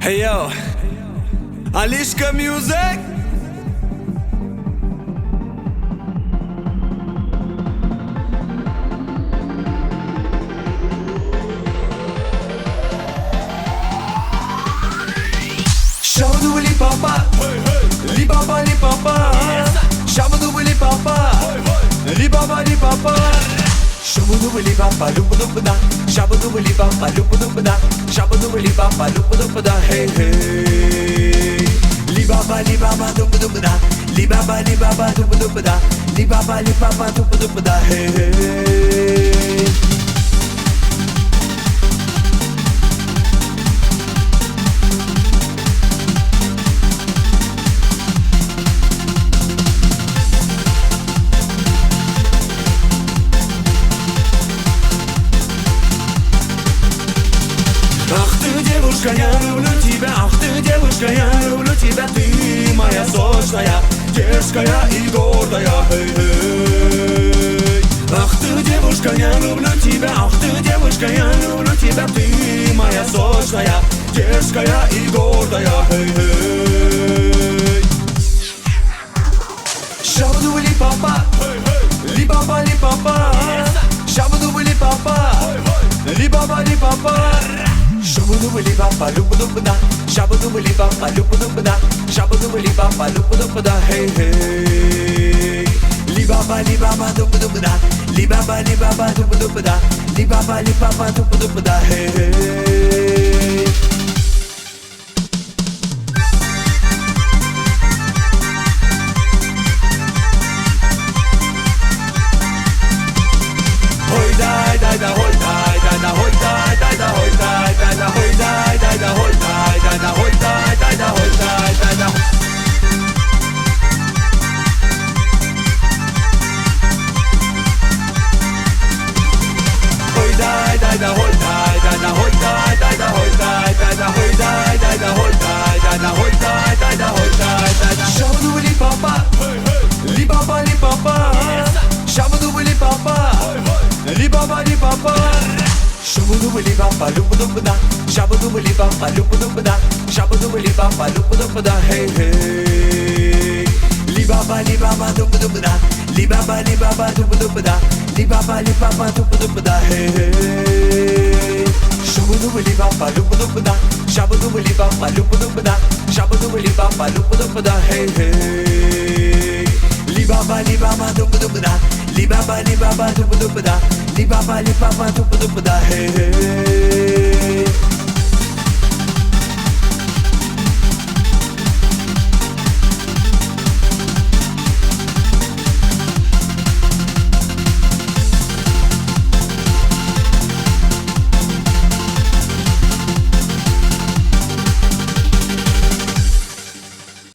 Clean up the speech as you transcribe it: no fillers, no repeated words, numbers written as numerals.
Hey yo, Alishka Music. Shabadu li papa, li baba li papa. Shabadu li papa, li baba li papa. Shabadu li papa, lupa lupa da. Shabadu li papa, lupa lupa da. Shabadu li papa, lupa lupa da. Hey hey. Li baba lupa lupa da. Li baba lupa lupa da. Li baba lupa lupa da. Hey hey. Ах ты, девушка, я люблю тебя. Ах ты, девушка, я люблю тебя. Ты моя сочная, дерзкая и гордая. Эй-эй. Ах ты, девушка, я люблю тебя. Ах ты, девушка, я люблю тебя. Ты моя сочная, дерзкая и гордая. Эй-эй. Шабаду ли папа, ли баба ли папа. Шабаду ли папа, ли баба ли папа. Shabadu li papa, lupa lupa da. Shabadu li papa, lupa lupa da. Shabadu li papa, lupa lupa da. Hey hey. Li baba lupa lupa da. Li baba lupa lupa da. Li baba lupa lupa da. Hey hey. Hoy dai dai da, hoy dai dai da, hoy dai dai da, hoy dai dai da, hoy dai dai da, hoy dai dai da, hoy dai dai da, hoy dai dai da. Hoy dai dai da, hoy dai dai da, hoy dai dai da, hoy dai dai da, hoy dai dai da, hoy dai dai da, hoy dai dai da, hoy dai dai da. Shabadu li papa, li baba li papa. Shabadu li papa, li baba li papa. Shabadu li papa, lupa lupa da. Shabadu li papa, lupa lupa da. Shabadu li papa, lupa lupa da. Hey hey. Li baba lupa lupa da. Li baba lupa lupa da. Li baba lupa lupa da. Hey hey. Shabadu li papa, lupa lupa da. Shabadu li papa, lupa lupa da. Shabadu li papa, lupa lupa da. Hey hey. Li baba lupa lupa da. Li baba lupa lupa da. Li baba lupa lupa da. Hey hey.